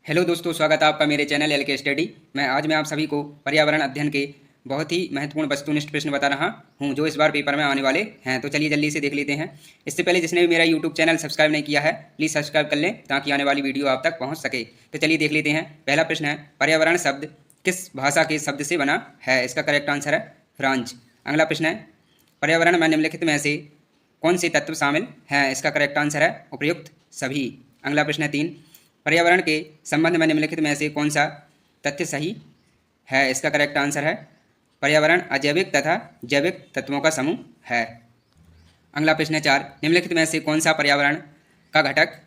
Hello दोस्तों, स्वागत है आपका मेरे चैनल एल के स्टडी में। आज मैं आप सभी को पर्यावरण अध्ययन के बहुत ही महत्वपूर्ण वस्तुनिष्ठ प्रश्न बता रहा हूं जो इस बार पेपर में आने वाले हैं। तो चलिए जल्दी से देख लेते हैं। इससे पहले जिसने भी मेरा यूट्यूब चैनल सब्सक्राइब नहीं किया है प्लीज़ सब्सक्राइब कर लें ताकि आने वाली वीडियो आप तक पहुँच सके। तो चलिए देख लेते हैं। पहला प्रश्न है, पर्यावरण शब्द किस भाषा के शब्द से बना है? इसका करेक्ट आंसर है फ्रांच। अगला प्रश्न है, पर्यावरण में निम्नलिखित में से कौन से तत्व शामिल हैं? इसका करेक्ट आंसर है उपयुक्त सभी। अगला प्रश्न है 3, पर्यावरण के संबंध में निम्नलिखित में से कौन सा तथ्य सही है? इसका करेक्ट आंसर है पर्यावरण अजैविक तथा जैविक तत्वों का समूह है। अगला प्रश्न है 4, निम्नलिखित में से कौन सा पर्यावरण का घटक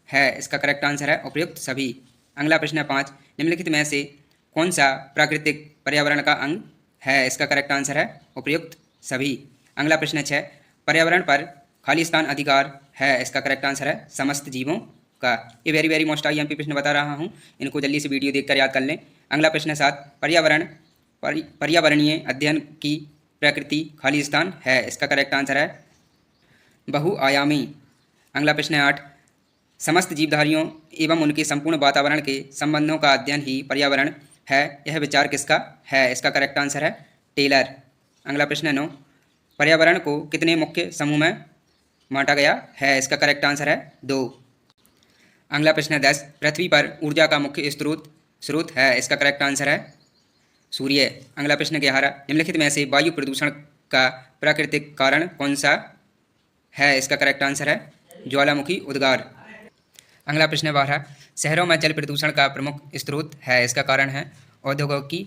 है? इसका करेक्ट आंसर है उपयुक्त सभी। अगला प्रश्न है 5, निम्नलिखित में से कौन सा प्राकृतिक पर्यावरण का अंग है? इसका करेक्ट आंसर है उपयुक्त सभी। अगला प्रश्न है 6, पर्यावरण पर खालिस्तान अधिकार है? इसका करेक्ट आंसर है समस्त जीवों का। ये वेरी मोस्ट IMP प्रश्न बता रहा हूँ, इनको जल्दी से वीडियो देखकर याद कर लें। अगला प्रश्न है 7, पर्यावरणीय अध्ययन की प्रकृति खालिस्तान है? इसका करेक्ट आंसर है बहुआयामी। अगला प्रश्न है 8, समस्त जीवधारियों एवं उनके संपूर्ण वातावरण के संबंधों का अध्ययन ही पर्यावरण है, यह विचार किसका है? इसका करेक्ट आंसर है टेलर। अगला प्रश्न है 9, पर्यावरण को कितने मुख्य समूह में बांटा गया है? इसका करेक्ट आंसर है 2। अगला प्रश्न है 10, पृथ्वी पर ऊर्जा का मुख्य स्रोत है? इसका करेक्ट आंसर है सूर्य। अगला प्रश्न 11, निम्नलिखित में से वायु प्रदूषण का प्राकृतिक कारण कौन सा है? इसका करेक्ट आंसर है ज्वालामुखी उद्गार। अगला प्रश्न है 12, शहरों में जल प्रदूषण का प्रमुख स्रोत है? इसका कारण है औद्योगिकी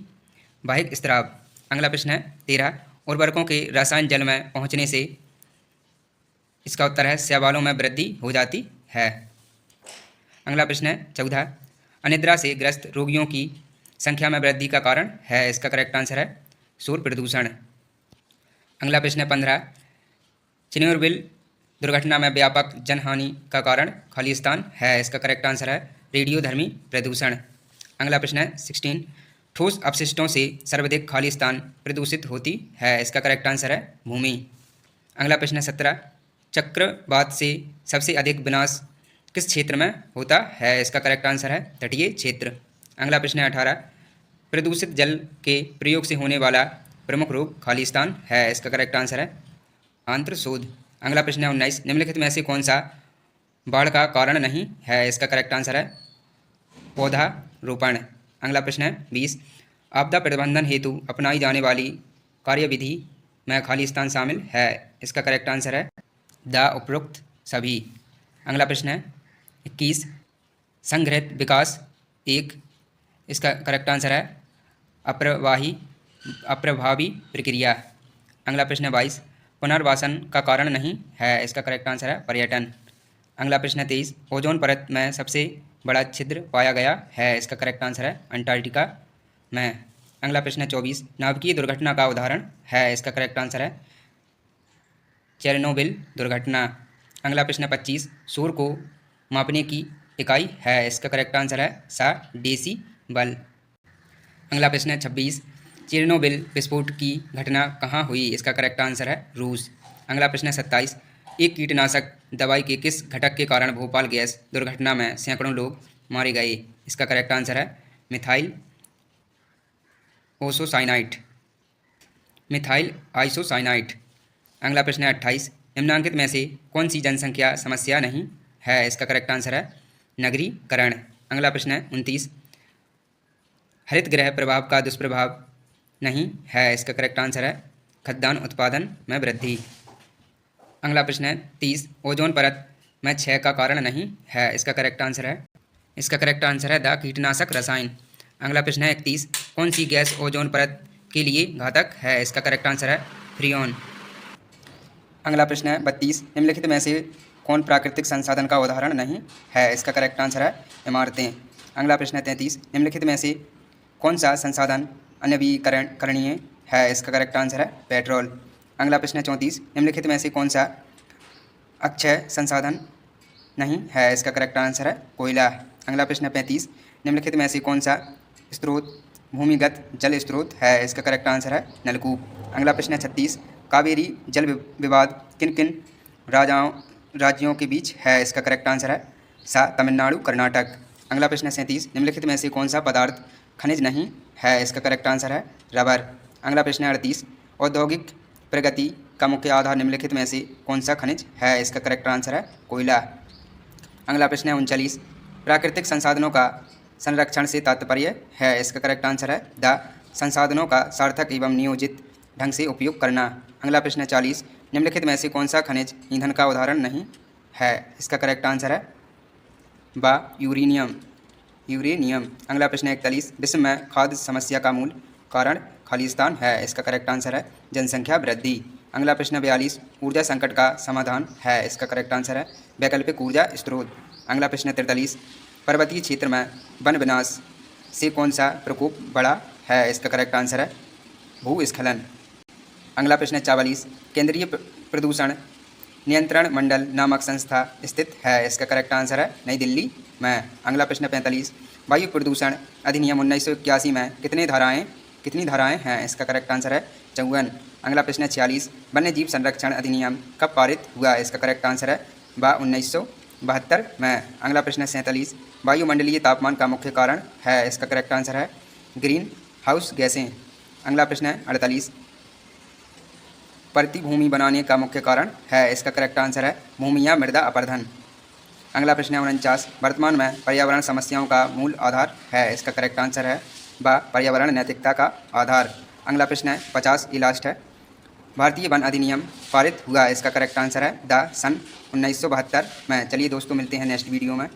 बाहिक स्राव। अगला प्रश्न है 13, उर्वरकों के रसायन जल में पहुँचने से? इसका उत्तर है शैवालों में वृद्धि हो जाती है। अगला प्रश्न है 14, अनिद्रा से ग्रस्त रोगियों की संख्या में वृद्धि का कारण है? इसका करेक्ट आंसर है शोर प्रदूषण। अगला प्रश्न है 15, चिन्योरविल दुर्घटना में व्यापक जनहानि का कारण खालिस्तान है? इसका करेक्ट आंसर है रेडियोधर्मी प्रदूषण। अगला प्रश्न है 16, ठोस अपशिष्टों से सर्वाधिक खालिस्तान प्रदूषित होती है? इसका करेक्ट आंसर है भूमि। अगला प्रश्न है 17, चक्रवात से सबसे अधिक विनाश किस क्षेत्र में होता है? इसका करेक्ट आंसर है तटीय क्षेत्र। अगला प्रश्न है 18, प्रदूषित जल के प्रयोग से होने वाला प्रमुख रोग खालिस्तान है? इसका करेक्ट आंसर है आंत्रशोथ। अगला प्रश्न है 19, निम्नलिखित में से कौन सा बाढ़ का कारण नहीं है? इसका करेक्ट आंसर है पौधारोपण। अगला प्रश्न है 20, आपदा प्रबंधन हेतु अपनाई जाने वाली कार्यविधि में खालिस्तान शामिल है? इसका करेक्ट आंसर है द उपरोक्त सभी। अगला प्रश्न है 21, संग्रहित विकास एक? इसका करेक्ट आंसर है अप्रभावी प्रक्रिया। अगला प्रश्न है 22, पुनर्वासन का कारण नहीं है? इसका करेक्ट आंसर है पर्यटन। अगला प्रश्न है 23, ओजोन परत में सबसे बड़ा छिद्र पाया गया है? इसका करेक्ट आंसर है अंटार्कटिका में। अगला प्रश्न है 24, नाभिकीय दुर्घटना का उदाहरण है? इसका करेक्ट आंसर है चेरनोबिल दुर्घटना। अगला प्रश्न है 25, शोर को मापने की इकाई है? इसका करेक्ट आंसर है डेसीबल। अगला प्रश्न है 26, चेरनोबिल विस्फोट की घटना कहाँ हुई? इसका करेक्ट आंसर है रूस। अगला प्रश्न है 27, एक कीटनाशक दवाई के किस घटक के कारण भोपाल गैस दुर्घटना में सैकड़ों लोग मारे गए? इसका करेक्ट आंसर है मिथाइल आइसोसाइनाइट। अगला प्रश्न है 28, निम्नांकित में से कौन सी जनसंख्या समस्या नहीं है? इसका करेक्ट आंसर है नगरीकरण। अगला प्रश्न है 29, हरित गृह प्रभाव का दुष्प्रभाव नहीं है? इसका करेक्ट आंसर है खाद्यान्न उत्पादन में वृद्धि। अगला प्रश्न है 30, ओजोन परत में क्षय का कारण नहीं है? इसका करेक्ट आंसर है द कीटनाशक रसायन। अगला प्रश्न है 31, कौन सी गैस ओजोन परत के लिए घातक है? इसका करेक्ट आंसर है फ्रियोन। अगला प्रश्न है 32, निम्नलिखित में से कौन प्राकृतिक संसाधन का उदाहरण नहीं है? इसका करेक्ट आंसर है इमारतें। अगला प्रश्न है 33, निम्नलिखित में से कौन सा संसाधन अनवीकरणीय है? इसका करेक्ट आंसर है पेट्रोल। अगला प्रश्न है 34, निम्नलिखित में से कौन सा अक्षय संसाधन नहीं है? इसका करेक्ट आंसर है कोयला। अगला प्रश्न है 35, निम्नलिखित में से कौन सा स्रोत भूमिगत जल स्रोत है? इसका करेक्ट आंसर है नलकूप। अगला प्रश्न है 36, कावेरी जल विवाद किन किन राज्यों के बीच है? इसका करेक्ट आंसर है तमिलनाडु कर्नाटक। अगला प्रश्न है 37, निम्नलिखित में से कौन सा पदार्थ खनिज नहीं है? इसका करेक्ट आंसर है रबर। अगला प्रश्न है 38, औद्योगिक प्रगति का मुख्य आधार निम्नलिखित में से कौन सा खनिज है? इसका करेक्ट आंसर है कोयला। अगला प्रश्न है 39, प्राकृतिक संसाधनों का संरक्षण से तात्पर्य है? इसका करेक्ट आंसर है द संसाधनों का सार्थक एवं नियोजित ढंग से उपयोग करना। अगला प्रश्न है 40, निम्नलिखित में से कौन सा खनिज ईंधन का उदाहरण नहीं है? इसका करेक्ट आंसर है यूरेनियम। अगला प्रश्न है 41, विश्व में खाद्य समस्या का मूल कारण खालिस्तान है? इसका करेक्ट आंसर है जनसंख्या वृद्धि। अगला प्रश्न 42, ऊर्जा संकट का समाधान है? इसका करेक्ट आंसर है वैकल्पिक ऊर्जा स्रोत। अगला प्रश्न 43, पर्वतीय क्षेत्र में वन विनाश से कौन सा प्रकोप बढ़ा है? इसका करेक्ट आंसर है भूस्खलन। अगला प्रश्न 44, केंद्रीय प्रदूषण नियंत्रण मंडल नामक संस्था स्थित है? इसका करेक्ट आंसर है नई दिल्ली में। अगला प्रश्न 45, वायु प्रदूषण अधिनियम 1981 में कितनी धाराएं हैं? इसका करेक्ट आंसर है 54। अगला प्रश्न 46, वन्य जीव संरक्षण अधिनियम कब पारित हुआ? इसका करेक्ट आंसर है 1972 में। अगला प्रश्न 47, वायुमंडलीय तापमान का मुख्य कारण है? इसका करेक्ट आंसर है ग्रीन हाउस गैसें। अगला प्रश्न है 48, प्रतिभूमि बनाने का मुख्य कारण है? इसका करेक्ट आंसर है भूमि या मृदा अपरदन। अगला प्रश्न है 49, वर्तमान में पर्यावरण समस्याओं का मूल आधार है? इसका करेक्ट आंसर है पर्यावरण नैतिकता का आधार। अगला प्रश्न है 50, ये लास्ट है, भारतीय वन अधिनियम पारित हुआ? इसका करेक्ट आंसर है सन 1972 में। चलिए दोस्तों, मिलते हैं नेक्स्ट वीडियो में।